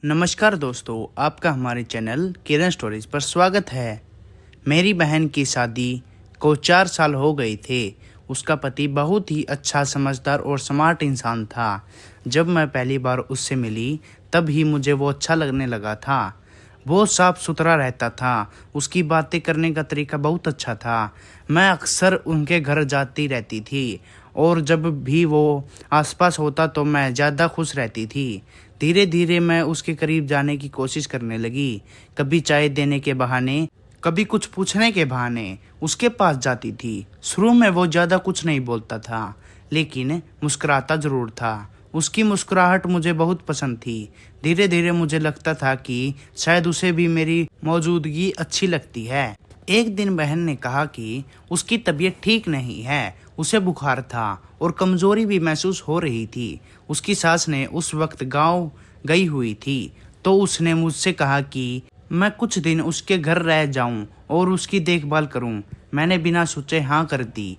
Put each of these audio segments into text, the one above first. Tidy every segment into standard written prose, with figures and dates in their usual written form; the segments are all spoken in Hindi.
नमस्कार दोस्तों, आपका हमारे चैनल किरण स्टोरीज पर स्वागत है। मेरी बहन की शादी को 4 साल हो गए थे। उसका पति बहुत ही अच्छा, समझदार और स्मार्ट इंसान था। जब मैं पहली बार उससे मिली तब ही मुझे वो अच्छा लगने लगा था। वो साफ सुथरा रहता था, उसकी बातें करने का तरीका बहुत अच्छा था। मैं अक्सर उनके घर जाती रहती थी और जब भी वो आसपास होता तो मैं ज़्यादा खुश रहती थी। धीरे धीरे मैं उसके करीब जाने की कोशिश करने लगी। कभी चाय देने के बहाने, कभी कुछ पूछने के बहाने उसके पास जाती थी। शुरू में वो ज़्यादा कुछ नहीं बोलता था, लेकिन मुस्कुराता ज़रूर था। उसकी मुस्कुराहट मुझे बहुत पसंद थी। धीरे धीरे मुझे लगता था कि शायद उसे भी मेरी मौजूदगी अच्छी लगती है। एक दिन बहन ने कहा कि उसकी तबीयत ठीक नहीं है, उसे बुखार था और कमजोरी भी महसूस हो रही थी। उसकी सास ने उस वक्त गांव गई हुई थी, तो उसने मुझसे कहा कि मैं कुछ दिन उसके घर रह जाऊं और उसकी देखभाल करूं। मैंने बिना सोचे हाँ कर दी।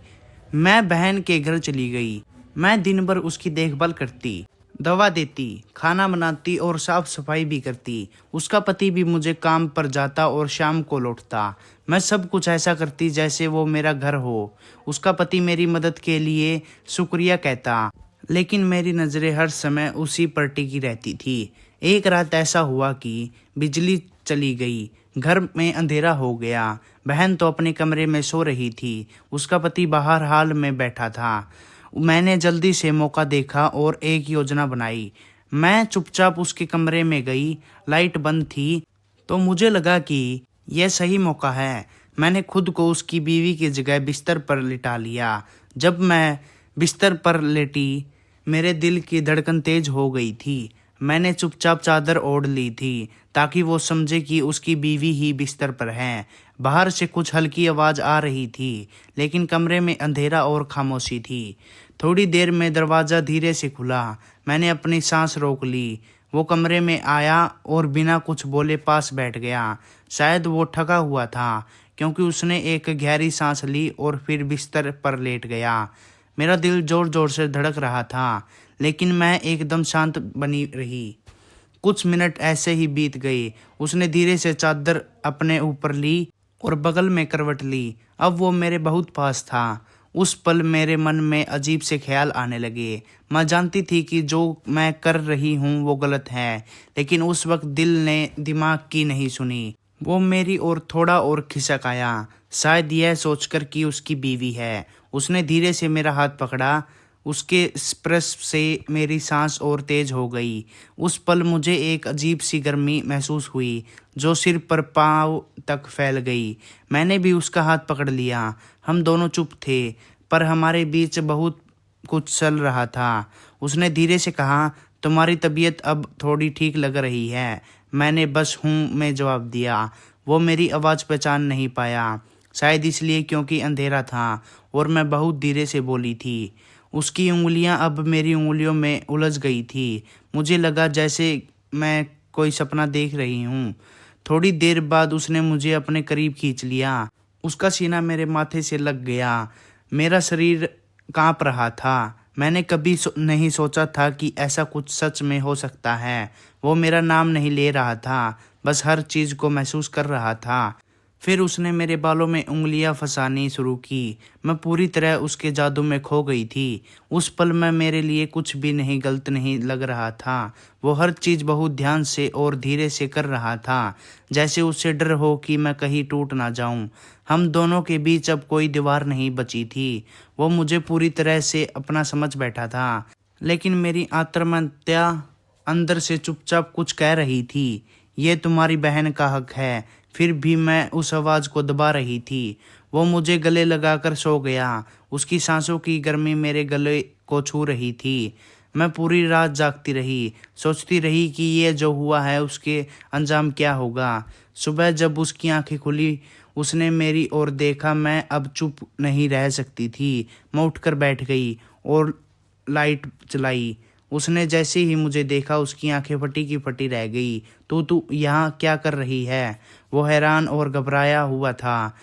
मैं बहन के घर चली गई। मैं दिन भर उसकी देखभाल करती, दवा देती, खाना बनाती और साफ सफाई भी करती। उसका पति भी मुझे काम पर जाता और शाम को लौटता। मैं सब कुछ ऐसा करती जैसे वो मेरा घर हो। उसका पति मेरी मदद के लिए शुक्रिया कहता, लेकिन मेरी नज़रें हर समय उसी पर टिकी रहती थी। एक रात ऐसा हुआ कि बिजली चली गई, घर में अंधेरा हो गया। बहन तो अपने कमरे में सो रही थी, उसका पति बाहर हाल में बैठा था। मैंने जल्दी से मौका देखा और एक योजना बनाई। मैं चुपचाप उसके कमरे में गई। लाइट बंद थी, तो मुझे लगा कि यह सही मौका है। मैंने खुद को उसकी बीवी की जगह बिस्तर पर लिटा लिया। जब मैं बिस्तर पर लेटी, मेरे दिल की धड़कन तेज हो गई थी। मैंने चुपचाप चादर ओढ़ ली थी ताकि वो समझे कि उसकी बीवी ही बिस्तर पर है। बाहर से कुछ हल्की आवाज़ आ रही थी, लेकिन कमरे में अंधेरा और खामोशी थी। थोड़ी देर में दरवाज़ा धीरे से खुला। मैंने अपनी सांस रोक ली। वो कमरे में आया और बिना कुछ बोले पास बैठ गया। शायद वो थका हुआ था, क्योंकि उसने एक गहरी सांस ली और फिर बिस्तर पर लेट गया। मेरा दिल जोर जोर से धड़क रहा था, लेकिन मैं एकदम शांत बनी रही। कुछ मिनट ऐसे ही बीत गए। उसने धीरे से चादर अपने ऊपर ली और बगल में करवट ली। अब वो मेरे बहुत पास था। उस पल मेरे मन में अजीब से ख्याल आने लगे। मैं जानती थी कि जो मैं कर रही हूँ वो गलत है, लेकिन उस वक्त दिल ने दिमाग की नहीं सुनी। वो मेरी ओर थोड़ा और खिसक आया, शायद यह सोचकर कि उसकी बीवी है। उसने धीरे से मेरा हाथ पकड़ा। उसके स्पर्श से मेरी सांस और तेज हो गई। उस पल मुझे एक अजीब सी गर्मी महसूस हुई, जो सिर पर पाँव तक फैल गई। मैंने भी उसका हाथ पकड़ लिया। हम दोनों चुप थे, पर हमारे बीच बहुत कुछ चल रहा था। उसने धीरे से कहा, तुम्हारी तबीयत अब थोड़ी ठीक लग रही है। मैंने बस हूँ में जवाब दिया। वो मेरी आवाज़ पहचान नहीं पाया, शायद इसलिए क्योंकि अंधेरा था और मैं बहुत धीरे से बोली थी। उसकी उंगलियां अब मेरी उंगलियों में उलझ गई थी। मुझे लगा जैसे मैं कोई सपना देख रही हूँ। थोड़ी देर बाद उसने मुझे अपने करीब खींच लिया। उसका सीना मेरे माथे से लग गया। मेरा शरीर कांप रहा था। मैंने कभी नहीं सोचा था कि ऐसा कुछ सच में हो सकता है। वो मेरा नाम नहीं ले रहा था, बस हर चीज़ को महसूस कर रहा था। फिर उसने मेरे बालों में उंगलियां फंसानी शुरू की। मैं पूरी तरह उसके जादू में खो गई थी। उस पल में मेरे लिए कुछ भी नहीं गलत नहीं लग रहा था। वो हर चीज़ बहुत ध्यान से और धीरे से कर रहा था, जैसे उससे डर हो कि मैं कहीं टूट ना जाऊं। हम दोनों के बीच अब कोई दीवार नहीं बची थी। वो मुझे पूरी तरह से अपना समझ बैठा था, लेकिन मेरी आत्महत्या अंदर से चुपचाप कुछ कह रही थी, ये तुम्हारी बहन का हक है। फिर भी मैं उस आवाज़ को दबा रही थी। वो मुझे गले लगाकर सो गया। उसकी सांसों की गर्मी मेरे गले को छू रही थी। मैं पूरी रात जागती रही, सोचती रही कि ये जो हुआ है उसके अंजाम क्या होगा। सुबह जब उसकी आंखें खुली, उसने मेरी ओर देखा। मैं अब चुप नहीं रह सकती थी। मैं उठकर बैठ गई और लाइट चलाई। उसने जैसे ही मुझे देखा, उसकी आंखें फटी की फटी रह गई। तू यहाँ क्या कर रही है? वो हैरान और घबराया हुआ था।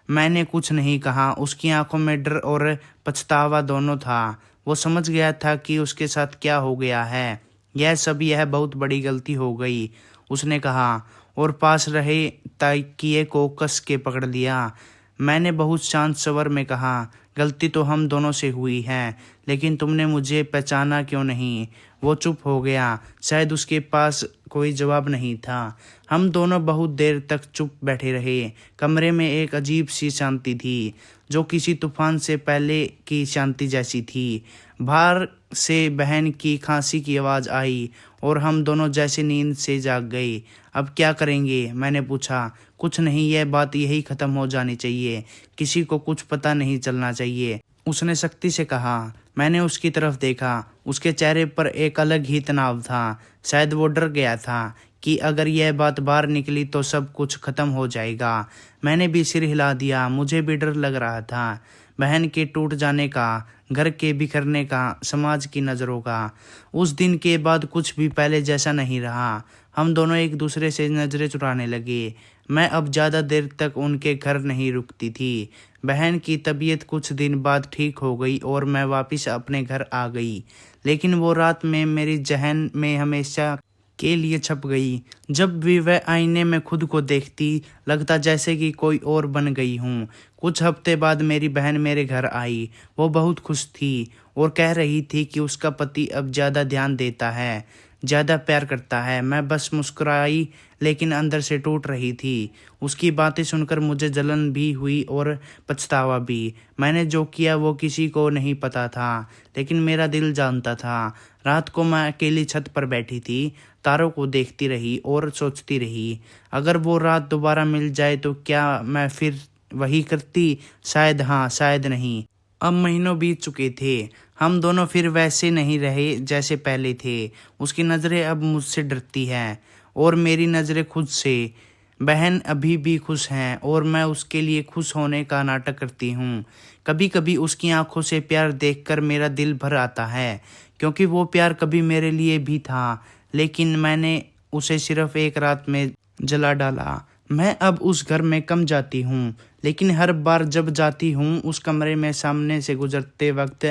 मैंने कुछ नहीं कहा। उसकी आंखों में डर और पछतावा दोनों था। वो समझ गया था कि उसके साथ क्या हो गया है। यह बहुत बड़ी गलती हो गई, उसने कहा और पास रहे तकिए को कस के पकड़ लिया। मैंने बहुत शांत स्वर में कहा, गलती तो हम दोनों से हुई है, लेकिन तुमने मुझे पहचाना क्यों नहीं? वो चुप हो गया, शायद उसके पास कोई जवाब नहीं था। हम दोनों बहुत देर तक चुप बैठे रहे। कमरे में एक अजीब सी शांति थी, जो किसी तूफान से पहले की शांति जैसी थी। बाहर से बहन की खांसी की आवाज़ आई और हम दोनों जैसे नींद से जाग गए। अब क्या करेंगे? मैंने पूछा। कुछ नहीं, यह बात यही ख़त्म हो जानी चाहिए, किसी को कुछ पता नहीं चलना चाहिए, उसने सख्ती से कहा। मैंने उसकी तरफ देखा, उसके चेहरे पर एक अलग ही तनाव था। शायद वो डर गया था कि अगर यह बात बाहर निकली तो सब कुछ खत्म हो जाएगा। मैंने भी सिर हिला दिया, मुझे भी डर लग रहा था, बहन के टूट जाने का, घर के बिखरने का, समाज की नज़रों का। उस दिन के बाद कुछ भी पहले जैसा नहीं रहा। हम दोनों एक दूसरे से नज़रें चुराने लगे। मैं अब ज़्यादा देर तक उनके घर नहीं रुकती थी। बहन की तबीयत कुछ दिन बाद ठीक हो गई और मैं वापस अपने घर आ गई, लेकिन वो रात में मेरी जहन में हमेशा के लिए छप गई। जब भी वह आईने में खुद को देखती, लगता जैसे कि कोई और बन गई हूँ। कुछ हफ्ते बाद मेरी बहन मेरे घर आई। वो बहुत खुश थी और कह रही थी कि उसका पति अब ज़्यादा ध्यान देता है, ज़्यादा प्यार करता है। मैं बस मुस्कुराई, लेकिन अंदर से टूट रही थी। उसकी बातें सुनकर मुझे जलन भी हुई और पछतावा भी। मैंने जो किया वो किसी को नहीं पता था, लेकिन मेरा दिल जानता था। रात को मैं अकेली छत पर बैठी थी, तारों को देखती रही और सोचती रही, अगर वो रात दोबारा मिल जाए तो क्या मैं फिर वही करती? शायद हाँ, शायद नहीं। अब महीनों बीत चुके थे। हम दोनों फिर वैसे नहीं रहे जैसे पहले थे। उसकी नज़रें अब मुझसे डरती हैं और मेरी नज़रें खुद से। बहन अभी भी खुश हैं और मैं उसके लिए खुश होने का नाटक करती हूँ। कभी कभी उसकी आंखों से प्यार देखकर मेरा दिल भर आता है, क्योंकि वो प्यार कभी मेरे लिए भी था, लेकिन मैंने उसे सिर्फ एक रात में जला डाला। मैं अब उस घर में कम जाती हूँ, लेकिन हर बार जब जाती हूँ उस कमरे में सामने से गुजरते वक्त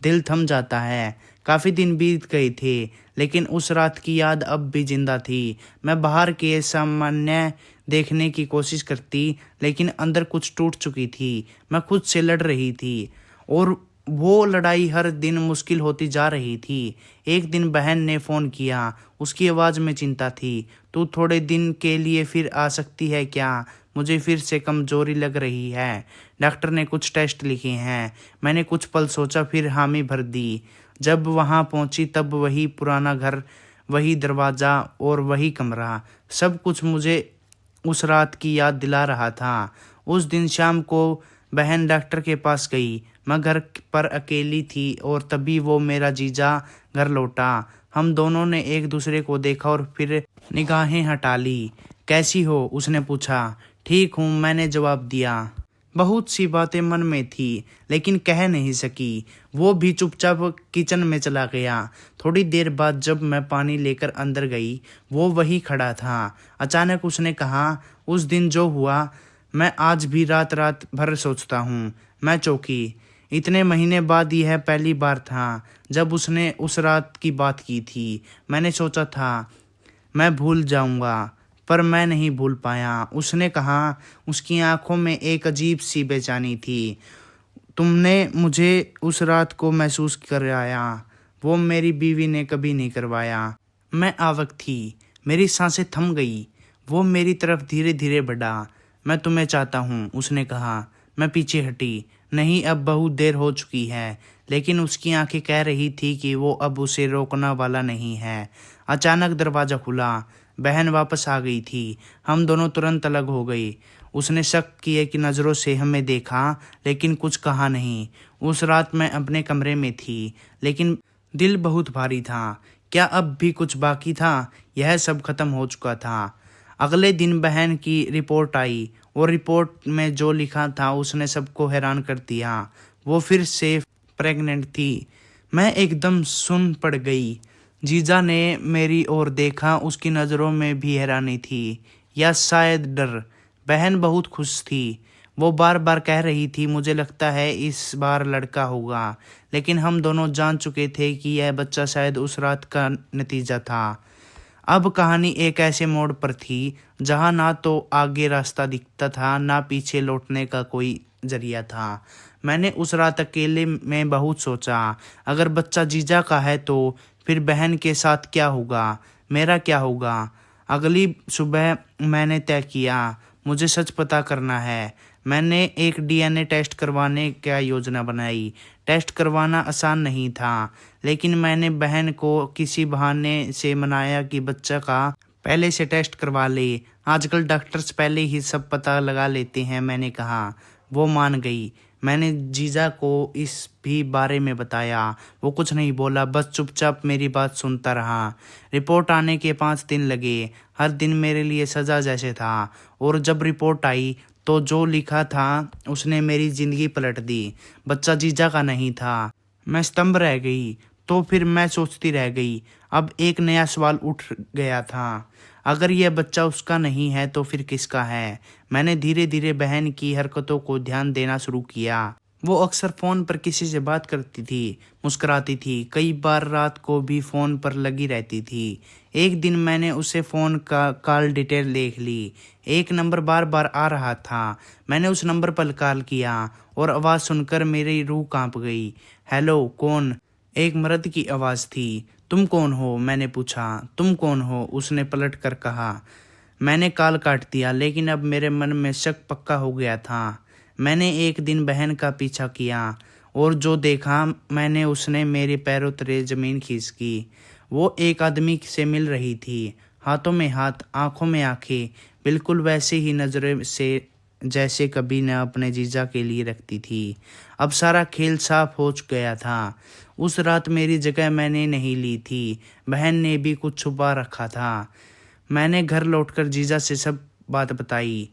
दिल थम जाता है। काफ़ी दिन बीत गए थे, लेकिन उस रात की याद अब भी जिंदा थी। मैं बाहर के सामान्य देखने की कोशिश करती, लेकिन अंदर कुछ टूट चुकी थी। मैं खुद से लड़ रही थी और वो लड़ाई हर दिन मुश्किल होती जा रही थी। एक दिन बहन ने फ़ोन किया, उसकी आवाज़ में चिंता थी। तू थोड़े दिन के लिए फिर आ सकती है क्या? मुझे फिर से कमज़ोरी लग रही है। डॉक्टर ने कुछ टेस्ट लिखे हैं। मैंने कुछ पल सोचा, फिर हामी भर दी। जब वहाँ पहुँची तब वही पुराना घर, वही दरवाज़ा और वही कमरा, सब कुछ मुझे उस रात की याद दिला रहा था। उस दिन शाम को बहन डॉक्टर के पास गई। मैं घर पर अकेली थी और तभी वो मेरा जीजा घर लौटा। हम दोनों ने एक दूसरे को देखा और फिर निगाहें हटा ली। कैसी हो? उसने पूछा। ठीक हूँ, मैंने जवाब दिया। बहुत सी बातें मन में थी, लेकिन कह नहीं सकी। वो भी चुपचाप किचन में चला गया। थोड़ी देर बाद जब मैं पानी लेकर अंदर गई, वो वही खड़ा था। अचानक उसने कहा, उस दिन जो हुआ मैं आज भी रात रात भर सोचता हूँ। मैं चौंकी। इतने महीने बाद यह पहली बार था जब उसने उस रात की बात की थी। मैंने सोचा था मैं भूल जाऊंगा, पर मैं नहीं भूल पाया। उसने कहा, उसकी आंखों में एक अजीब सी बेचैनी थी। तुमने मुझे उस रात को महसूस कराया, वो मेरी बीवी ने कभी नहीं करवाया। मैं आवक थी, मेरी सांसें थम गई। वो मेरी तरफ धीरे धीरे बढ़ा। मैं तुम्हें चाहता हूँ, उसने कहा। मैं पीछे हटी। नहीं, अब बहुत देर हो चुकी है, लेकिन उसकी आंखें कह रही थी कि वो अब उसे रोकने वाला नहीं है। अचानक दरवाज़ा खुला। बहन वापस आ गई थी। हम दोनों तुरंत अलग हो गए। उसने शक किए कि नज़रों से हमें देखा, लेकिन कुछ कहा नहीं। उस रात मैं अपने कमरे में थी, लेकिन दिल बहुत भारी था। क्या अब भी कुछ बाकी था? यह सब खत्म हो चुका था। अगले दिन बहन की रिपोर्ट आई और रिपोर्ट में जो लिखा था उसने सबको हैरान कर दिया। वो फिर से प्रेग्नेंट थी। मैं एकदम सुन पड़ गई। जीजा ने मेरी ओर देखा, उसकी नज़रों में भी हैरानी थी, या शायद डर। बहन बहुत खुश थी। वो बार बार कह रही थी मुझे लगता है इस बार लड़का होगा, लेकिन हम दोनों जान चुके थे कि यह बच्चा शायद उस रात का नतीजा था। अब कहानी एक ऐसे मोड़ पर थी जहां ना तो आगे रास्ता दिखता था ना पीछे लौटने का कोई जरिया था। मैंने उस रात अकेले में बहुत सोचा, अगर बच्चा जीजा का है तो फिर बहन के साथ क्या होगा, मेरा क्या होगा। अगली सुबह मैंने तय किया, मुझे सच पता करना है। मैंने एक डीएनए टेस्ट करवाने का योजना बनाई। टेस्ट करवाना आसान नहीं था, लेकिन मैंने बहन को किसी बहाने से मनाया कि बच्चा का पहले से टेस्ट करवा ले। आजकल डॉक्टर्स पहले ही सब पता लगा लेते हैं, मैंने कहा। वो मान गई। मैंने जीजा को इस भी बारे में बताया। वो कुछ नहीं बोला, बस चुपचाप मेरी बात सुनता रहा। रिपोर्ट आने के 5 दिन लगे। हर दिन मेरे लिए सजा जैसे था। और जब रिपोर्ट आई तो जो लिखा था उसने मेरी जिंदगी पलट दी। बच्चा जीजा का नहीं था। मैं स्तंभ रह गई। तो फिर मैं सोचती रह गई। अब एक नया सवाल उठ गया था, अगर यह बच्चा उसका नहीं है तो फिर किसका है। मैंने धीरे धीरे बहन की हरकतों को ध्यान देना शुरू किया। वो अक्सर फ़ोन पर किसी से बात करती थी, मुस्कुराती थी, कई बार रात को भी फ़ोन पर लगी रहती थी। एक दिन मैंने उसे फ़ोन का कॉल डिटेल देख ली। एक नंबर बार बार आ रहा था। मैंने उस नंबर पर कॉल किया और आवाज़ सुनकर मेरी रूह कांप गई। हेलो, कौन? एक मर्द की आवाज़ थी। तुम कौन हो? मैंने पूछा। तुम कौन हो? उसने पलट कर कहा। मैंने कॉल काट दिया, लेकिन अब मेरे मन में शक पक्का हो गया था। मैंने एक दिन बहन का पीछा किया और जो देखा मैंने, उसने मेरे पैरों तले ज़मीन खींच की। वो एक आदमी से मिल रही थी, हाथों में हाथ, आंखों में आंखें, बिल्कुल वैसे ही नज़रें से जैसे कभी न अपने जीजा के लिए रखती थी। अब सारा खेल साफ हो गया था। उस रात मेरी जगह मैंने नहीं ली थी, बहन ने भी कुछ छुपा रखा था। मैंने घर लौटकर जीजा से सब बात बताई।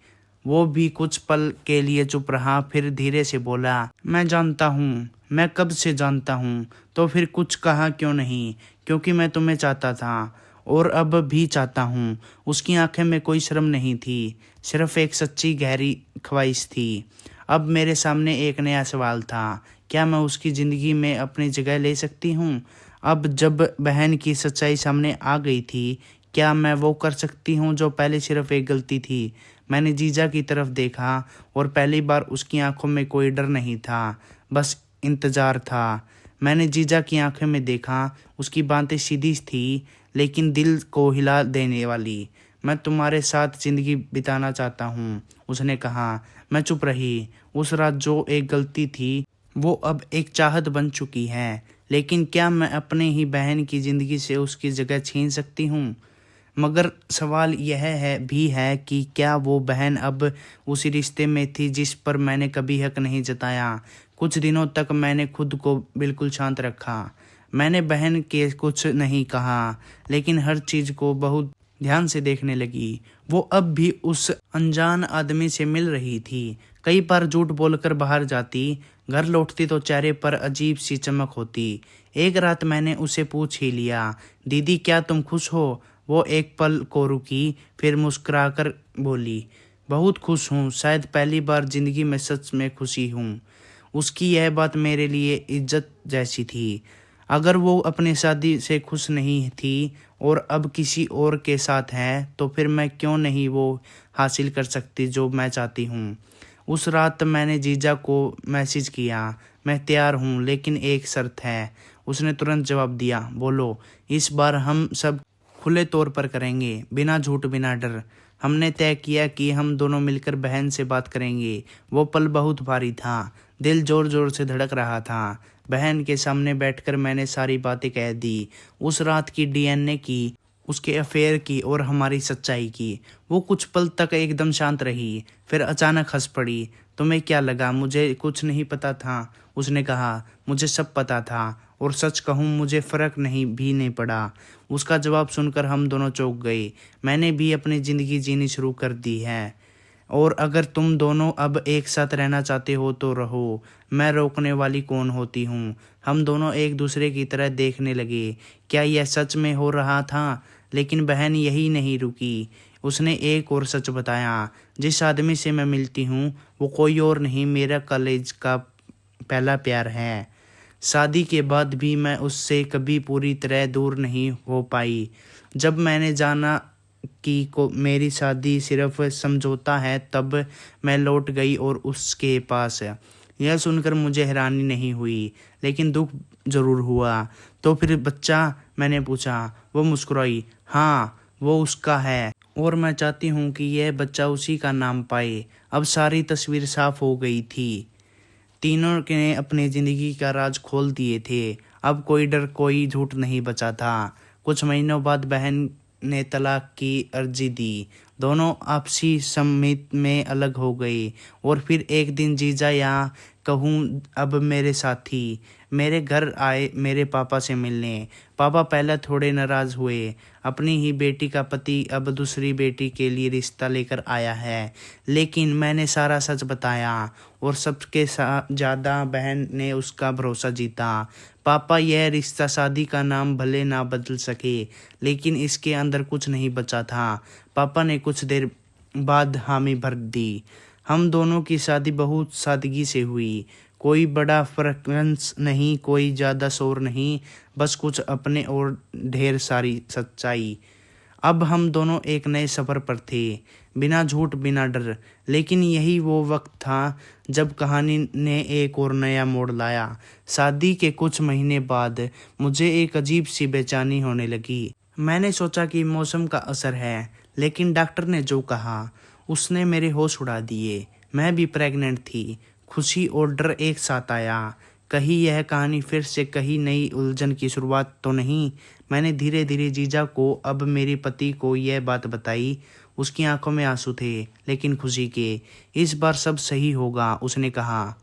वो भी कुछ पल के लिए चुप रहा, फिर धीरे से बोला, मैं जानता हूँ, मैं कब से जानता हूँ। तो फिर कुछ कहा क्यों नहीं? क्योंकि मैं तुम्हें चाहता था और अब भी चाहता हूँ। उसकी आंखें में कोई शर्म नहीं थी, सिर्फ एक सच्ची गहरी ख्वाहिश थी। अब मेरे सामने एक नया सवाल था, क्या मैं उसकी ज़िंदगी में अपनी जगह ले सकती हूँ? अब जब बहन की सच्चाई सामने आ गई थी, क्या मैं वो कर सकती हूँ जो पहले सिर्फ एक गलती थी? मैंने जीजा की तरफ देखा और पहली बार उसकी आंखों में कोई डर नहीं था, बस इंतज़ार था। मैंने जीजा की आंखों में देखा, उसकी बातें सीधी थी लेकिन दिल को हिला देने वाली। मैं तुम्हारे साथ ज़िंदगी बिताना चाहता हूँ, उसने कहा। मैं चुप रही। उस रात जो एक गलती थी वो अब एक चाहत बन चुकी है। लेकिन क्या मैं अपने ही बहन की ज़िंदगी से उसकी जगह छीन सकती हूँ? मगर सवाल यह है कि क्या वो बहन अब उसी रिश्ते में थी जिस पर मैंने कभी हक नहीं जताया। कुछ दिनों तक मैंने खुद को बिल्कुल शांत रखा। मैंने बहन के कुछ नहीं कहा, लेकिन हर चीज़ को बहुत ध्यान से देखने लगी। वो अब भी उस अनजान आदमी से मिल रही थी। कई बार झूठ बोलकर बाहर जाती, घर लौटती तो चेहरे पर अजीब सी चमक होती। एक रात मैंने उसे पूछ ही लिया, दीदी क्या तुम खुश हो? वो एक पल को रुकी, फिर मुस्कुराकर बोली, बहुत खुश हूँ, शायद पहली बार जिंदगी में सच में खुशी हूँ। उसकी यह बात मेरे लिए इज्जत जैसी थी। अगर वो अपनी शादी से खुश नहीं थी और अब किसी और के साथ है, तो फिर मैं क्यों नहीं वो हासिल कर सकती जो मैं चाहती हूँ। उस रात मैंने जीजा को मैसेज किया, मैं तैयार हूँ लेकिन एक शर्त है। उसने तुरंत जवाब दिया, बोलो। इस बार हम सब खुले तौर पर करेंगे, बिना झूठ बिना डर। हमने तय किया कि हम दोनों मिलकर बहन से बात करेंगे। वो पल बहुत भारी था, दिल जोर जोर से धड़क रहा था। बहन के सामने बैठकर मैंने सारी बातें कह दी, उस रात की, डीएनए की, उसके अफेयर की और हमारी सच्चाई की। वो कुछ पल तक एकदम शांत रही, फिर अचानक हंस पड़ी। तुम्हें क्या लगा मुझे कुछ नहीं पता था? उसने कहा, मुझे सब पता था और सच कहूँ मुझे फ़र्क नहीं पड़ा। उसका जवाब सुनकर हम दोनों चौंक गए। मैंने भी अपनी ज़िंदगी जीनी शुरू कर दी है और अगर तुम दोनों अब एक साथ रहना चाहते हो तो रहो, मैं रोकने वाली कौन होती हूँ। हम दोनों एक दूसरे की तरह देखने लगे। क्या यह सच में हो रहा था? लेकिन बहन यही नहीं रुकी। उसने एक और सच बताया, जिस आदमी से मैं मिलती हूँ वो कोई और नहीं, मेरा कॉलेज का पहला प्यार है। शादी के बाद भी मैं उससे कभी पूरी तरह दूर नहीं हो पाई। जब मैंने जाना कि को मेरी शादी सिर्फ समझौता है, तब मैं लौट गई और उसके पास। यह सुनकर मुझे हैरानी नहीं हुई, लेकिन दुख ज़रूर हुआ। तो फिर बच्चा, मैंने पूछा। वो मुस्कुराई। हाँ, वो उसका है और मैं चाहती हूँ कि यह बच्चा उसी का नाम पाए। अब सारी तस्वीर साफ हो गई थी। तीनों ने अपनी ज़िंदगी का राज खोल दिए थे। अब कोई डर, कोई झूठ नहीं बचा था। कुछ महीनों बाद बहन ने तलाक की अर्जी दी। दोनों आपसी सम्मति में अलग हो गए और फिर एक दिन जीजा, या कहूँ अब मेरे साथी, मेरे घर आए मेरे पापा से मिलने। पापा पहले थोड़े नाराज़ हुए। अपनी ही बेटी का पति अब दूसरी बेटी के लिए रिश्ता लेकर आया है। लेकिन मैंने सारा सच बताया और सबके ज़्यादा बहन ने उसका भरोसा जीता। पापा, यह रिश्ता शादी का नाम भले ना बदल सके, लेकिन इसके अंदर कुछ नहीं बचा था। पापा ने कुछ देर बाद हामी भर दी। हम दोनों की शादी बहुत सादगी से हुई। कोई बड़ा फ्रेगरेंस नहीं, कोई ज़्यादा शोर नहीं, बस कुछ अपने और ढेर सारी सच्चाई। अब हम दोनों एक नए सफ़र पर थे, बिना झूठ, बिना डर। लेकिन यही वो वक्त था जब कहानी ने एक और नया मोड़ लाया। शादी के कुछ महीने बाद मुझे एक अजीब सी बेचैनी होने लगी। मैंने सोचा कि मौसम का असर है, लेकिन डॉक्टर ने जो कहा उसने मेरे होश उड़ा दिए। मैं भी प्रेग्नेंट थी। खुशी और डर एक साथ आया। कहीं यह कहानी फिर से कहीं नई उलझन की शुरुआत तो नहीं। मैंने धीरे धीरे जीजा को, अब मेरे पति को, यह बात बताई। उसकी आंखों में आंसू थे, लेकिन खुशी के। इस बार सब सही होगा, उसने कहा।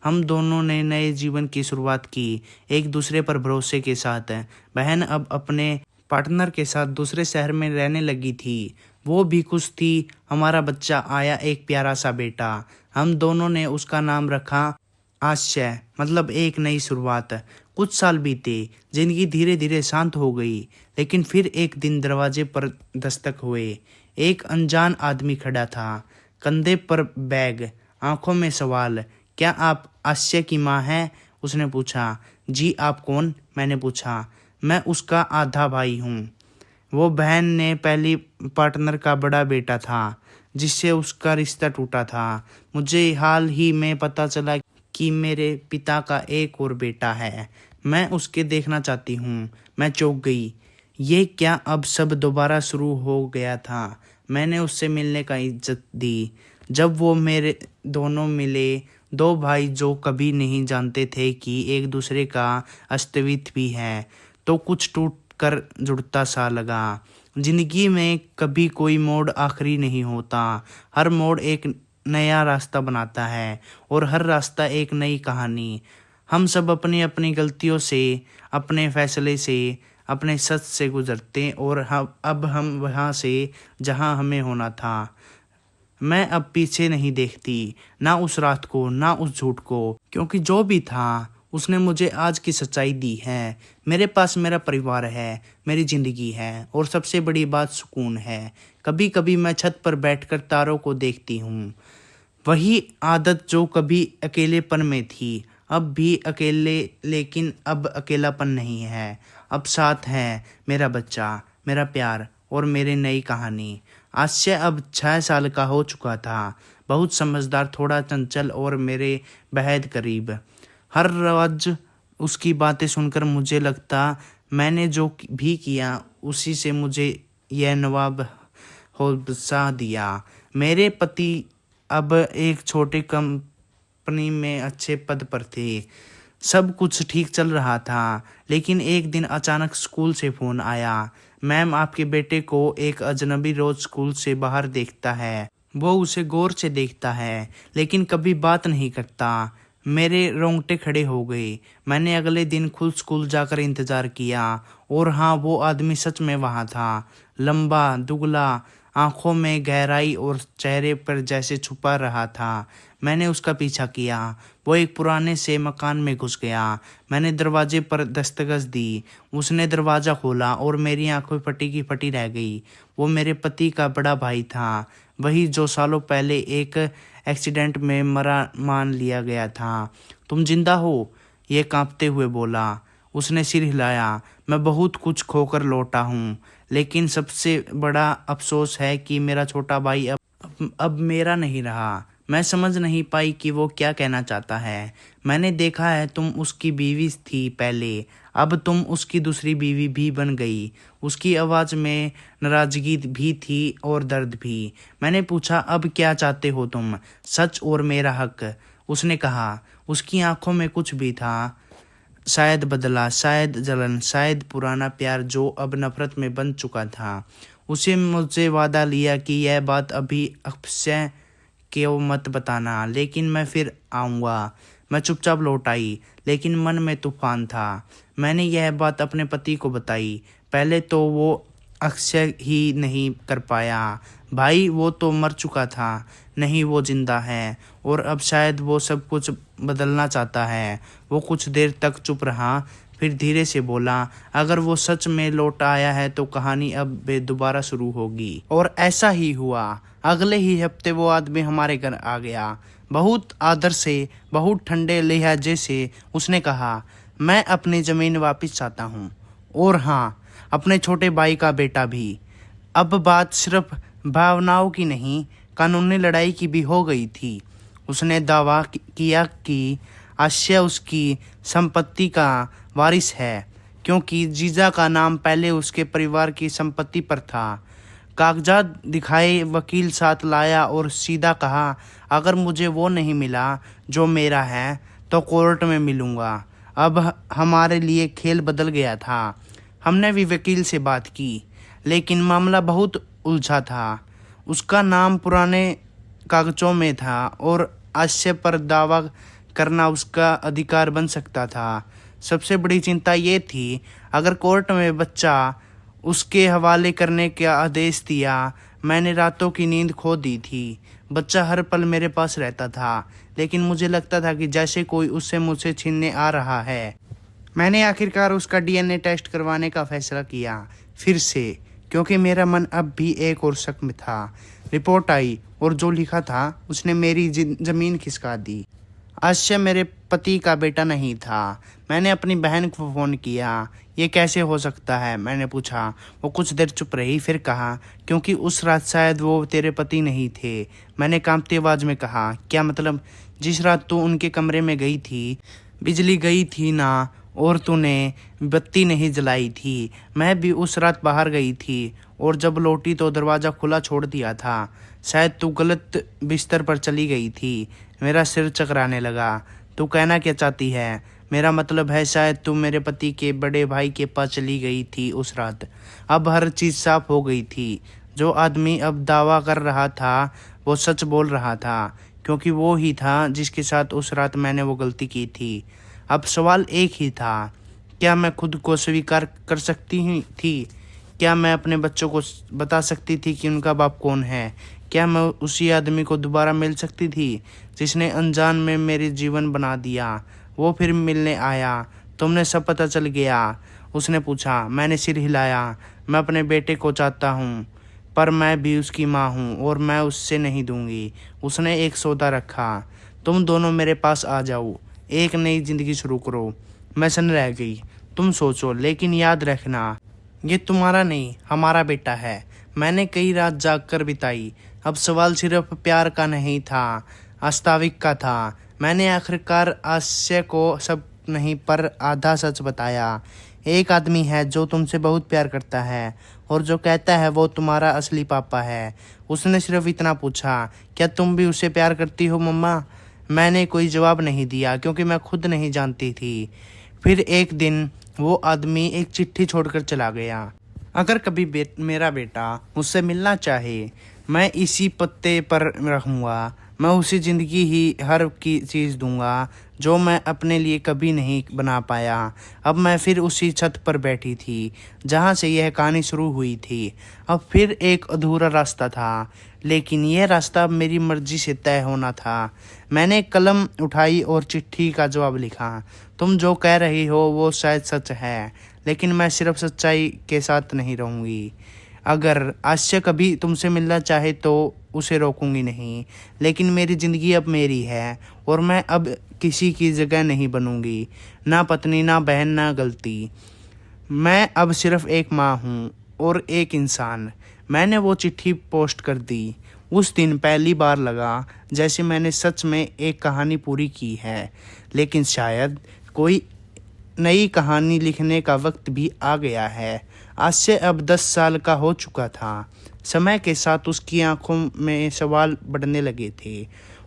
हम दोनों ने नए जीवन की शुरुआत की, एक दूसरे पर भरोसे के साथ। बहन अब अपने पार्टनर के साथ दूसरे शहर में रहने लगी थी। वो भी खुश थी। हमारा बच्चा आया, एक प्यारा सा बेटा। हम दोनों ने उसका नाम रखा आश्चर्य, मतलब एक नई शुरुआत। कुछ साल बीते, जिंदगी धीरे धीरे शांत हो गई। लेकिन फिर एक दिन दरवाजे पर दस्तक हुए। एक अनजान आदमी खड़ा था, कंधे पर बैग, आंखों में सवाल। क्या आप आश्चर्य की माँ हैं? उसने पूछा। जी, आप कौन? मैंने पूछा। मैं उसका आधा भाई हूँ। वो बहन ने पहली पार्टनर का बड़ा बेटा था, जिससे उसका रिश्ता टूटा था। मुझे हाल ही में पता चला कि मेरे पिता का एक और बेटा है। मैं उसके देखना चाहती हूँ। मैं चौंक गई। ये क्या अब सब दोबारा शुरू हो गया था? मैंने उससे मिलने का इज्जत दी। जब वो मेरे दोनों मिले, दो भाई जो कभी नहीं जानते थे कि एक दूसरे का अस्तित्व भी है, तो कुछ टूट कर जुड़ता सा लगा। जिंदगी में कभी कोई मोड़ आखिरी नहीं होता। हर मोड़ एक नया रास्ता बनाता है और हर रास्ता एक नई कहानी। हम सब अपनी अपनी गलतियों से, अपने फैसले से, अपने सच से गुजरते और अब हम वहाँ से जहाँ हमें होना था। मैं अब पीछे नहीं देखती, ना उस रात को, ना उस झूठ को, क्योंकि जो भी था उसने मुझे आज की सच्चाई दी है। मेरे पास मेरा परिवार है, मेरी ज़िंदगी है और सबसे बड़ी बात सुकून है। कभी कभी मैं छत पर बैठकर तारों को देखती हूँ। वही आदत जो कभी अकेलेपन में थी, अब भी अकेले, लेकिन अब अकेलापन नहीं है। अब साथ है मेरा बच्चा, मेरा प्यार और मेरी नई कहानी। आश्चर्य अब 6 साल का हो चुका था, बहुत समझदार, थोड़ा चंचल और मेरे बेहद करीब। हर रोज उसकी बातें सुनकर मुझे लगता मैंने जो भी किया उसी से मुझे यह नवाब हौसला दिया। मेरे पति अब एक छोटी कंपनी में अच्छे पद पर थे। सब कुछ ठीक चल रहा था, लेकिन एक दिन अचानक स्कूल से फ़ोन आया। मैम, आपके बेटे को एक अजनबी रोज़ स्कूल से बाहर देखता है। वो उसे गौर से देखता है, लेकिन कभी बात नहीं करता। मेरे रोंगटे खड़े हो गए। मैंने अगले दिन खुद स्कूल जाकर इंतज़ार किया और हाँ, वो आदमी सच में वहाँ था। लंबा, दुबला, आंखों में गहराई और चेहरे पर जैसे छुपा रहा था। मैंने उसका पीछा किया। वो एक पुराने से मकान में घुस गया। मैंने दरवाजे पर दस्तक दी। उसने दरवाज़ा खोला और मेरी आंखें फटी की फटी रह गई। वो मेरे पति का बड़ा भाई था, वही जो सालों पहले एक एक्सीडेंट में मरा मान लिया गया था। तुम जिंदा हो? ये कांपते हुए बोला। उसने सिर हिलाया। मैं बहुत कुछ खोकर लौटा हूँ, लेकिन सबसे बड़ा अफसोस है कि मेरा छोटा भाई अब मेरा नहीं रहा। मैं समझ नहीं पाई कि वो क्या कहना चाहता है। मैंने देखा है तुम उसकी बीवी थी पहले, अब तुम उसकी दूसरी बीवी भी बन गई। उसकी आवाज़ में नाराज़गी भी थी और दर्द भी। मैंने पूछा, अब क्या चाहते हो तुम? सच और मेरा हक। उसने कहा। उसकी आंखों में कुछ भी था, शायद बदला, शायद जलन, शायद पुराना प्यार जो अब नफरत में बन चुका था। उसे मुझसे वादा लिया कि यह बात अभी अक्षय को मत बताना, लेकिन मैं फिर आऊँगा। मैं चुपचाप लौट आई, लेकिन मन में तूफान था। मैंने यह बात अपने पति को बताई। पहले तो वो अक्षय ही नहीं कर पाया। भाई वो तो मर चुका था, नहीं वो जिंदा है, और अब शायद वो सब कुछ बदलना चाहता है। वो कुछ देर तक चुप रहा, फिर धीरे से बोला, अगर वो सच में लौट आया है तो कहानी अब दोबारा शुरू होगी। और ऐसा ही हुआ। अगले ही हफ्ते वो आदमी हमारे घर आ गया। बहुत आदर से, बहुत ठंडे लहजे से उसने कहा, मैं अपनी ज़मीन वापस चाहता हूँ, और हाँ, अपने छोटे भाई का बेटा भी। अब बात सिर्फ भावनाओं की नहीं, कानूनी लड़ाई की भी हो गई थी। उसने दावा किया कि आश्य उसकी संपत्ति का वारिस है, क्योंकि जीजा का नाम पहले उसके परिवार की संपत्ति पर था। कागजात दिखाए, वकील साथ लाया और सीधा कहा, अगर मुझे वो नहीं मिला जो मेरा है तो कोर्ट में मिलूँगा। अब हमारे लिए खेल बदल गया था। हमने भी वकील से बात की, लेकिन मामला बहुत उलझा था। उसका नाम पुराने कागजों में था और आश्य पर दावा करना उसका अधिकार बन सकता था। सबसे बड़ी चिंता ये थी, अगर कोर्ट में बच्चा उसके हवाले करने का आदेश दिया। मैंने रातों की नींद खो दी थी। बच्चा हर पल मेरे पास रहता था, लेकिन मुझे लगता था कि जैसे कोई उससे मुझसे छीनने आ रहा है। मैंने आखिरकार उसका डीएनए टेस्ट करवाने का फैसला किया, फिर से, क्योंकि मेरा मन अब भी एक और शक में था। रिपोर्ट आई और जो लिखा था उसने मेरी ज़मीन खिसका दी। आश्य मेरे पति का बेटा नहीं था। मैंने अपनी बहन को फ़ोन किया। ये कैसे हो सकता है? मैंने पूछा। वो कुछ देर चुप रही, फिर कहा, क्योंकि उस रात शायद वो तेरे पति नहीं थे। मैंने कांपती आवाज़ में कहा, क्या मतलब? जिस रात तू उनके कमरे में गई थी, बिजली गई थी ना, और तूने बत्ती नहीं जलाई थी। मैं भी उस रात बाहर गई थी, और जब लौटी तो दरवाज़ा खुला छोड़ दिया था। शायद तू गलत बिस्तर पर चली गई थी। मेरा सिर चकराने लगा। तू कहना क्या चाहती है? मेरा मतलब है, शायद तू मेरे पति के बड़े भाई के पास चली गई थी उस रात। अब हर चीज़ साफ हो गई थी। जो आदमी अब दावा कर रहा था वो सच बोल रहा था, क्योंकि वो ही था जिसके साथ उस रात मैंने वो गलती की थी। अब सवाल एक ही था, क्या मैं खुद को स्वीकार कर सकती थी? क्या मैं अपने बच्चों को बता सकती थी कि उनका बाप कौन है? क्या मैं उसी आदमी को दोबारा मिल सकती थी जिसने अनजान में मेरे जीवन बना दिया? वो फिर मिलने आया। तुमने सब पता चल गया? उसने पूछा। मैंने सिर हिलाया। मैं अपने बेटे को चाहता हूँ, पर मैं भी उसकी माँ हूँ और मैं उससे नहीं दूंगी। उसने एक सौदा रखा, तुम दोनों मेरे पास आ जाओ, एक नई जिंदगी शुरू करो। मैं सन रह गई। तुम सोचो, लेकिन याद रखना, ये तुम्हारा नहीं, हमारा बेटा है। मैंने कई रात जाग कर बिताई। अब सवाल सिर्फ प्यार का नहीं था, वास्तविक का था। मैंने आखिरकार आश्य को सब नहीं पर आधा सच बताया। एक आदमी है जो तुमसे बहुत प्यार करता है और जो कहता है वो तुम्हारा असली पापा है। उसने सिर्फ इतना पूछा, क्या तुम भी उससे प्यार करती हो मम्मा? मैंने कोई जवाब नहीं दिया, क्योंकि मैं खुद नहीं जानती थी। फिर एक दिन वो आदमी एक चिट्ठी छोड़कर चला गया। अगर कभी मेरा बेटा मुझसे मिलना चाहे, मैं इसी पत्ते पर रहूँगा। मैं उसी ज़िंदगी ही हर की चीज़ दूंगा जो मैं अपने लिए कभी नहीं बना पाया। अब मैं फिर उसी छत पर बैठी थी जहाँ से यह कहानी शुरू हुई थी। अब फिर एक अधूरा रास्ता था, लेकिन यह रास्ता अब मेरी मर्जी से तय होना था। मैंने कलम उठाई और चिट्ठी का जवाब लिखा। तुम जो कह रही हो वो शायद सच है, लेकिन मैं सिर्फ सच्चाई के साथ नहीं रहूँगी। अगर आश्य कभी तुमसे मिलना चाहे तो उसे रोकूंगी नहीं, लेकिन मेरी ज़िंदगी अब मेरी है और मैं अब किसी की जगह नहीं बनूंगी। ना पत्नी, ना बहन, ना गलती। मैं अब सिर्फ एक माँ हूँ और एक इंसान। मैंने वो चिट्ठी पोस्ट कर दी। उस दिन पहली बार लगा जैसे मैंने सच में एक कहानी पूरी की है, लेकिन शायद कोई नई कहानी लिखने का वक्त भी आ गया है। आज से अब 10 साल का हो चुका था। समय के साथ उसकी आंखों में सवाल बढ़ने लगे थे।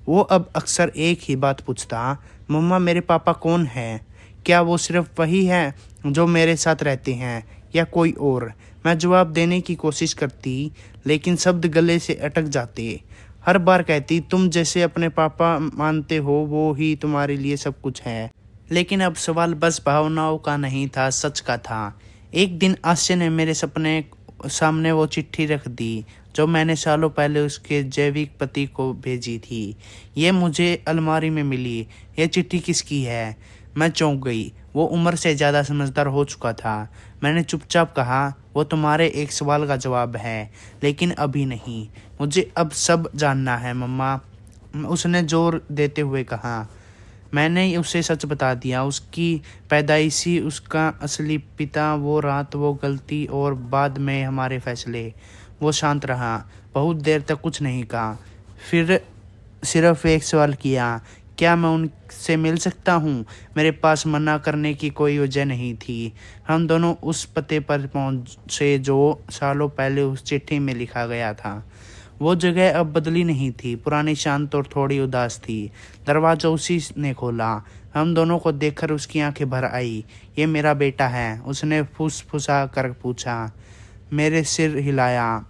वो अब अक्सर एक ही बात पूछता, मम्मा मेरे पापा कौन है? क्या वो सिर्फ वही है जो मेरे साथ रहते हैं या कोई और? मैं जवाब देने की कोशिश करती, लेकिन शब्द गले से अटक जाते। हर बार कहती, तुम जैसे अपने पापा मानते हो वो ही तुम्हारे लिए सब कुछ है। लेकिन अब सवाल बस भावनाओं का नहीं था, सच का था। एक दिन आश्य ने मेरे सपने सामने वो चिट्ठी रख दी जो मैंने सालों पहले उसके जैविक पति को भेजी थी। ये मुझे अलमारी में मिली। यह चिट्ठी किसकी है? मैं चौंक गई। वो उम्र से ज़्यादा समझदार हो चुका था। मैंने चुपचाप कहा, वो तुम्हारे एक सवाल का जवाब है, लेकिन अभी नहीं। मुझे अब सब जानना है मम्मा, उसने जोर देते हुए कहा। मैंने उसे सच बता दिया, उसकी पैदाइशी, उसका असली पिता, वो रात, वो गलती और बाद में हमारे फैसले। वो शांत रहा। बहुत देर तक कुछ नहीं कहा। फिर सिर्फ एक सवाल किया, क्या मैं उनसे मिल सकता हूँ? मेरे पास मना करने की कोई वजह नहीं थी। हम दोनों उस पते पर पहुँचे जो सालों पहले उस चिट्ठी में लिखा गया था। वो जगह अब बदली नहीं थी, पुरानी, शांत और थोड़ी उदास थी। दरवाज़ा उसी ने खोला। हम दोनों को देखकर उसकी आंखें भर आई। ये मेरा बेटा है, उसने फुसफुसा कर पूछा। मेरे सिर हिलाया।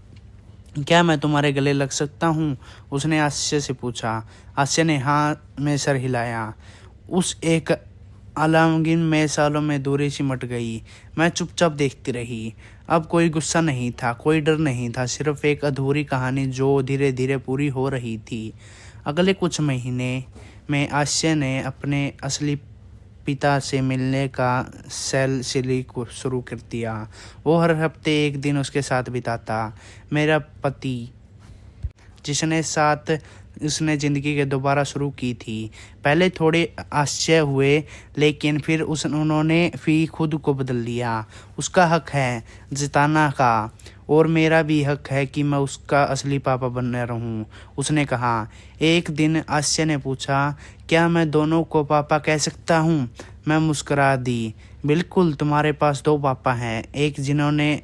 क्या मैं तुम्हारे गले लग सकता हूँ? उसने आश्चर्य से पूछा। आश्चर्य ने हाँ में सर हिलाया। उस एक आलमगीन में सालों में दूरी सिमट गई। मैं चुपचाप देखती रही। अब कोई गुस्सा नहीं था, कोई डर नहीं था, सिर्फ एक अधूरी कहानी जो धीरे धीरे पूरी हो रही थी। अगले कुछ महीने में आश्य ने अपने असली पिता से मिलने का सिलसिला को शुरू कर दिया। वो हर हफ्ते एक दिन उसके साथ बिताता। मेरा पति जिसने साथ उसने ज़िंदगी के दोबारा शुरू की थी। पहले थोड़े आश्चर्य हुए, लेकिन फिर उन्होंने भी खुद को बदल लिया। उसका हक है जिताना का, और मेरा भी हक है कि मैं उसका असली पापा बनने रहूं, उसने कहा। एक दिन आश्चर्य ने पूछा, क्या मैं दोनों को पापा कह सकता हूं? मैं मुस्कुरा दी। बिल्कुल, तुम्हारे पास 2 पापा हैं, एक जिन्होंने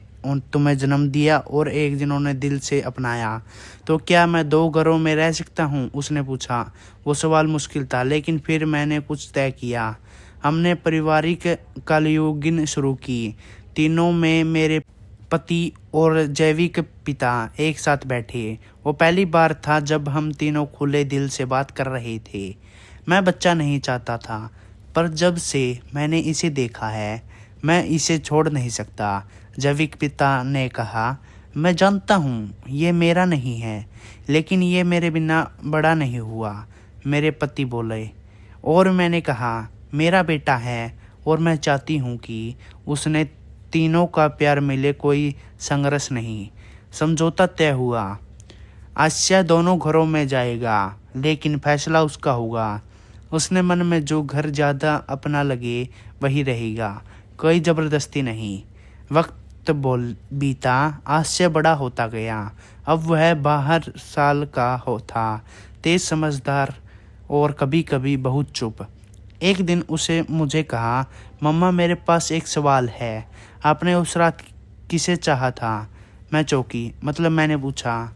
तुम्हें जन्म दिया और एक जिन्होंने दिल से अपनाया। तो क्या मैं 2 घरों में रह सकता हूँ? उसने पूछा। वो सवाल मुश्किल था, लेकिन फिर मैंने कुछ तय किया। हमने पारिवारिक कलयुगीन शुरू की। तीनों में मेरे पति और जैविक पिता एक साथ बैठे। वो पहली बार था जब हम तीनों खुले दिल से बात कर रहे थे। मैं बच्चा नहीं चाहता था, पर जब से मैंने इसे देखा है, मैं इसे छोड़ नहीं सकता। जैविक पिता ने कहा, मैं जानता हूँ ये मेरा नहीं है, लेकिन ये मेरे बिना बड़ा नहीं हुआ। मेरे पति बोले, और मैंने कहा, मेरा बेटा है और मैं चाहती हूँ कि उसने तीनों का प्यार मिले, कोई संघर्ष नहीं। समझौता तय हुआ। आश्या दोनों घरों में जाएगा, लेकिन फैसला उसका होगा। उसने मन में जो घर ज़्यादा अपना लगे वही रहेगा, कोई ज़बरदस्ती नहीं। वक्त बीता। आश्चर्य बड़ा होता गया। अब वह 12 साल का था, तेज, समझदार और कभी कभी बहुत चुप। एक दिन उसे मुझे कहा, मम्मा मेरे पास एक सवाल है, आपने उस रात किसे चाहा था? मैं चौंकी। मतलब? मैंने पूछा।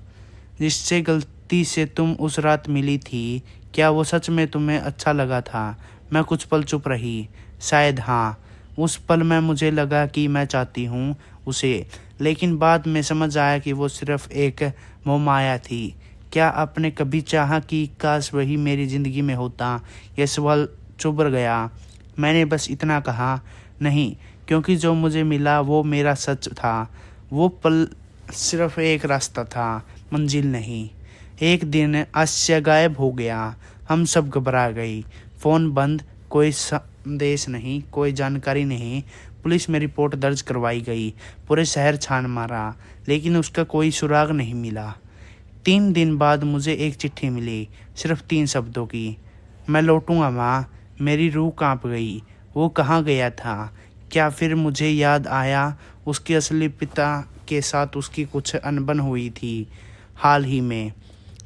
जिससे गलती से तुम उस रात मिली थी, क्या वो सच में तुम्हें अच्छा लगा था? मैं कुछ पल चुप रही। शायद हाँ। उस पल में मुझे लगा कि मैं चाहती हूँ उसे, लेकिन बाद में समझ आया कि वो सिर्फ एक मोहमाया थी। क्या आपने कभी चाहा कि काश वही मेरी ज़िंदगी में होता? यह सवाल चुभ गया। मैंने बस इतना कहा, नहीं, क्योंकि जो मुझे मिला वो मेरा सच था। वो पल सिर्फ एक रास्ता था, मंजिल नहीं। एक दिन आश्चर्य गायब हो गया। हम सब घबरा गए। फ़ोन बंद, कोई संदेश नहीं, कोई जानकारी नहीं। पुलिस में रिपोर्ट दर्ज करवाई गई। पूरे शहर छान मारा, लेकिन उसका कोई सुराग नहीं मिला। 3 दिन बाद मुझे एक चिट्ठी मिली, सिर्फ 3 शब्दों की। मैं लौटूंगा माँ। मेरी रूह कांप गई। वो कहाँ गया था? क्या फिर मुझे याद आया उसके असली पिता के साथ उसकी कुछ अनबन हुई थी हाल ही में?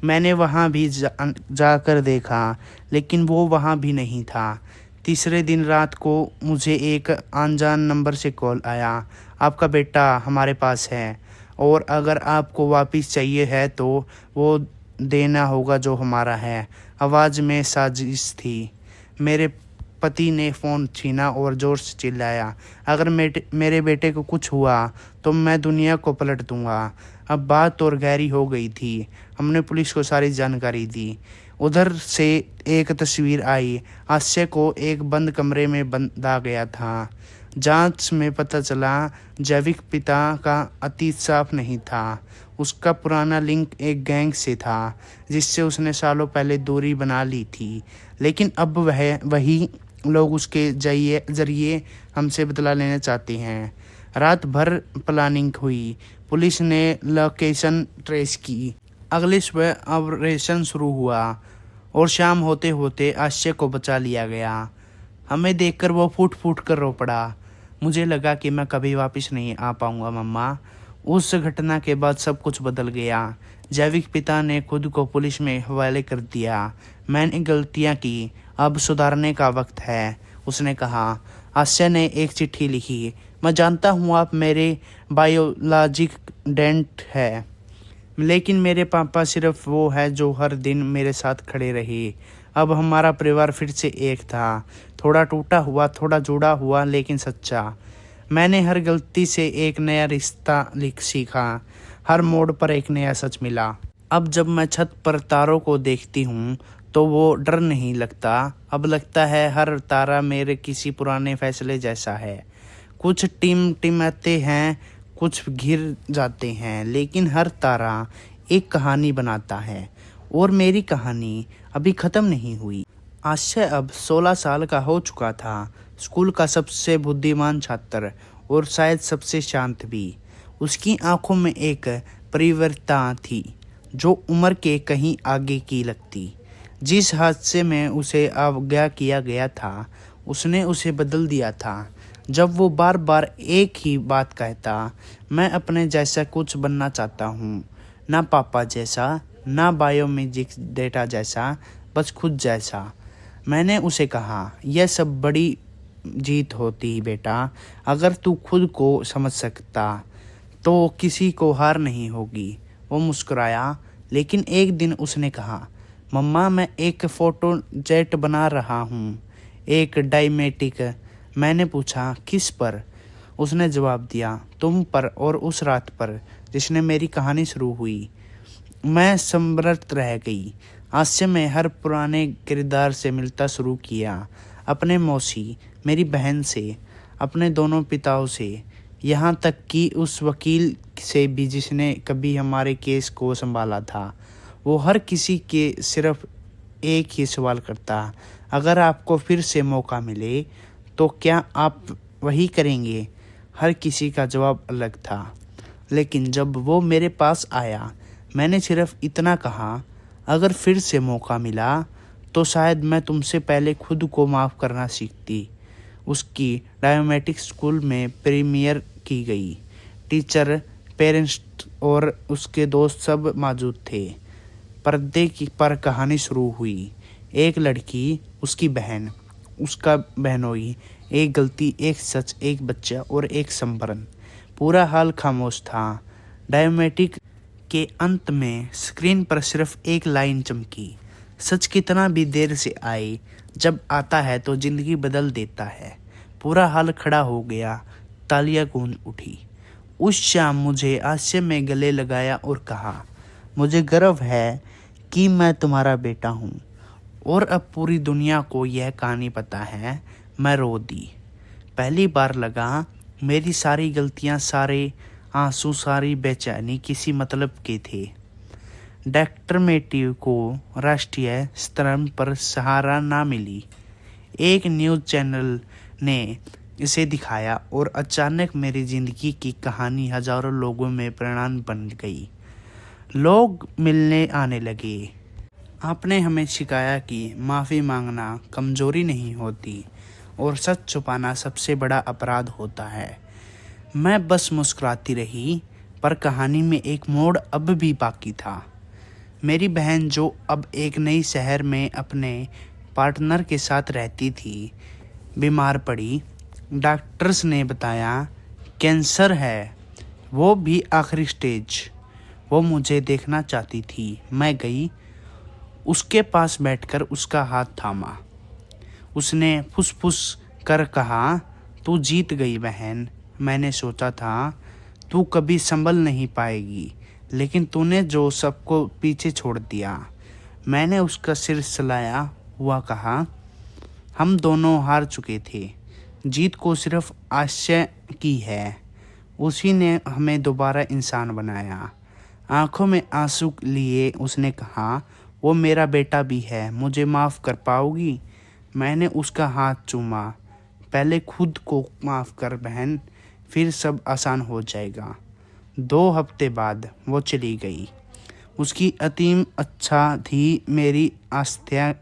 मैंने वहाँ भी जाकर देखा, लेकिन वो वहाँ भी नहीं था। तीसरे दिन रात को मुझे एक अनजान नंबर से कॉल आया। आपका बेटा हमारे पास है, और अगर आपको वापस चाहिए है तो वो देना होगा जो हमारा है। आवाज़ में साजिश थी। मेरे पति ने फ़ोन छीना और ज़ोर से चिल्लाया, अगर मेरे बेटे को कुछ हुआ तो मैं दुनिया को पलट दूंगा। अब बात और गहरी हो गई थी। हमने पुलिस को सारी जानकारी दी। उधर से एक तस्वीर आई। आश्चर्य को एक बंद कमरे में बंधा गया था। जांच में पता चला जैविक पिता का अतीत साफ नहीं था। उसका पुराना लिंक एक गैंग से था, जिससे उसने सालों पहले दूरी बना ली थी। लेकिन अब वही लोग उसके जरिए हमसे बदला लेना चाहते हैं। रात भर प्लानिंग हुई। पुलिस ने लोकेशन ट्रेस की। अगली सुबह ऑपरेशन शुरू हुआ और शाम होते होते आश्चर्य को बचा लिया गया। हमें देखकर वो फूट फूट कर रो पड़ा। मुझे लगा कि मैं कभी वापस नहीं आ पाऊंगा मम्मा। उस घटना के बाद सब कुछ बदल गया। जैविक पिता ने खुद को पुलिस में हवाले कर दिया। मैंने गलतियां की, अब सुधारने का वक्त है, उसने कहा। आश्चर्य ने एक चिट्ठी लिखी, मैं जानता हूँ आप मेरे बायोलॉजिक डेंट है, लेकिन मेरे पापा सिर्फ वो है जो हर दिन मेरे साथ खड़े रहे। अब हमारा परिवार फिर से एक था, थोड़ा टूटा हुआ, थोड़ा जुड़ा हुआ, लेकिन सच्चा। मैंने हर गलती से एक नया रिश्ता सीखा। हर मोड़ पर एक नया सच मिला। अब जब मैं छत पर तारों को देखती हूँ तो वो डर नहीं लगता। अब लगता है हर तारा मेरे किसी पुराने फैसले जैसा है। कुछ टिमटिमाते हैं, कुछ घिर जाते हैं, लेकिन हर तारा एक कहानी बनाता है। और मेरी कहानी अभी ख़त्म नहीं हुई। आश्चर्य अब 16 साल का हो चुका था, स्कूल का सबसे बुद्धिमान छात्र और शायद सबसे शांत भी। उसकी आंखों में एक परिवर्तन थी जो उम्र के कहीं आगे की लगती। जिस हादसे में उसे अवज्ञा किया गया था, उसने उसे बदल दिया था। जब वो बार बार एक ही बात कहता, मैं अपने जैसा कुछ बनना चाहता हूँ, ना पापा जैसा, ना बायोमेट्रिक डेटा जैसा, बस खुद जैसा। मैंने उसे कहा, यह सब बड़ी जीत होती बेटा। अगर तू खुद को समझ सकता तो किसी को हार नहीं होगी। वो मुस्कुराया, लेकिन एक दिन उसने कहा, मम्मा मैं एक फ़ोटो जेट बना रहा हूँ, एक डायमेटिक। मैंने पूछा, किस पर? उसने जवाब दिया, तुम पर और उस रात पर जिसने मेरी कहानी शुरू हुई। मैं समृत रह गई। आश्चर्य में हर पुराने किरदार से मिलता शुरू किया, अपने मौसी, मेरी बहन से, अपने दोनों पिताओं से, यहाँ तक कि उस वकील से भी जिसने कभी हमारे केस को संभाला था। वो हर किसी के सिर्फ एक ही सवाल करता, अगर आपको फिर से मौका मिले तो क्या आप वही करेंगे? हर किसी का जवाब अलग था, लेकिन जब वो मेरे पास आया, मैंने सिर्फ इतना कहा, अगर फिर से मौका मिला तो शायद मैं तुमसे पहले खुद को माफ़ करना सीखती। उसकी डायमेटिक स्कूल में प्रीमियर की गई। टीचर, पेरेंट्स और उसके दोस्त सब मौजूद थे। पर्दे पर कहानी शुरू हुई। एक लड़की, उसकी बहन, उसका बहनोई, एक गलती, एक सच, एक बच्चा और एक संभरण। पूरा हाल खामोश था। डायमेटिक के अंत में स्क्रीन पर सिर्फ एक लाइन चमकी, सच कितना भी देर से आए, जब आता है तो ज़िंदगी बदल देता है। पूरा हाल खड़ा हो गया, तालियां गूंज उठी। उस शाम मुझे आश्चर्य में गले लगाया और कहा, मुझे गर्व है कि मैं तुम्हारा बेटा हूँ। और अब पूरी दुनिया को यह कहानी पता है। मैं रो दी। पहली बार लगा मेरी सारी गलतियाँ, सारे आंसू, सारी बेचैनी किसी मतलब के थे। डॉक्टर मेटिव को राष्ट्रीय स्तर पर सहारा ना मिली। एक न्यूज़ चैनल ने इसे दिखाया और अचानक मेरी ज़िंदगी की कहानी हजारों लोगों में प्रेरणा बन गई। लोग मिलने आने लगे। आपने हमें सिखाया कि माफ़ी मांगना कमज़ोरी नहीं होती और सच छुपाना सबसे बड़ा अपराध होता है। मैं बस मुस्कुराती रही, पर कहानी में एक मोड़ अब भी बाकी था। मेरी बहन, जो अब एक नई शहर में अपने पार्टनर के साथ रहती थी, बीमार पड़ी। डॉक्टर्स ने बताया कैंसर है, वो भी आखिरी स्टेज। वो मुझे देखना चाहती थी। मैं गई, उसके पास बैठकर उसका हाथ थामा। उसने फुसफुस कर कहा, तू जीत गई बहन। मैंने सोचा था तू कभी संभल नहीं पाएगी, लेकिन तूने जो सबको पीछे छोड़ दिया। मैंने उसका सिर सहलाया हुआ कहा, हम दोनों हार चुके थे, जीत को सिर्फ आशय की है। उसी ने हमें दोबारा इंसान बनाया। आंखों में आंसू लिए उसने कहा, वो मेरा बेटा भी है, मुझे माफ़ कर पाओगी? मैंने उसका हाथ चूमा। पहले खुद को माफ़ कर बहन, फिर सब आसान हो जाएगा। 2 हफ्ते बाद वो चली गई। उसकी अंतिम इच्छा थी मेरी अस्थियाँ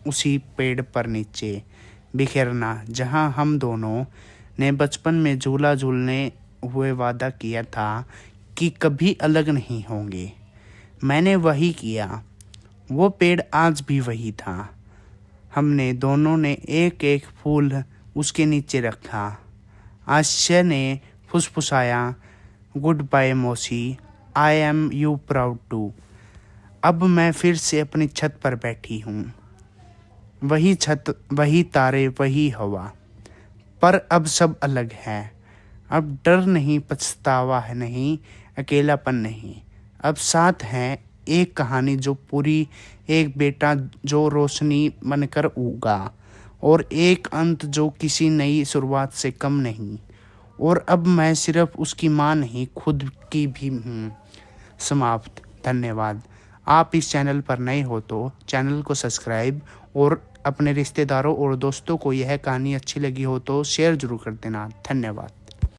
उसी पेड़ पर नीचे बिखेरना, जहाँ हम दोनों ने बचपन में झूला झूलने हुए वादा किया था कि कभी अलग नहीं होंगे। मैंने वही किया। वो पेड़ आज भी वही था। हमने दोनों ने एक एक फूल उसके नीचे रखा। आशय ने फुसफुसाया, गुड बाय मौसी, I am you proud too. अब मैं फिर से अपनी छत पर बैठी हूँ। वही छत, वही तारे, वही हवा, पर अब सब अलग है। अब डर नहीं, पछतावा है नहीं, अकेलापन नहीं। अब साथ है एक कहानी जो पूरी, एक बेटा जो रोशनी बनकर उगा, और एक अंत जो किसी नई शुरुआत से कम नहीं। और अब मैं सिर्फ उसकी माँ नहीं, खुद की भी हूँ। समाप्त। धन्यवाद। आप इस चैनल पर नए हो तो चैनल को सब्सक्राइब, और अपने रिश्तेदारों और दोस्तों को यह कहानी अच्छी लगी हो तो शेयर ज़रूर कर देना। धन्यवाद।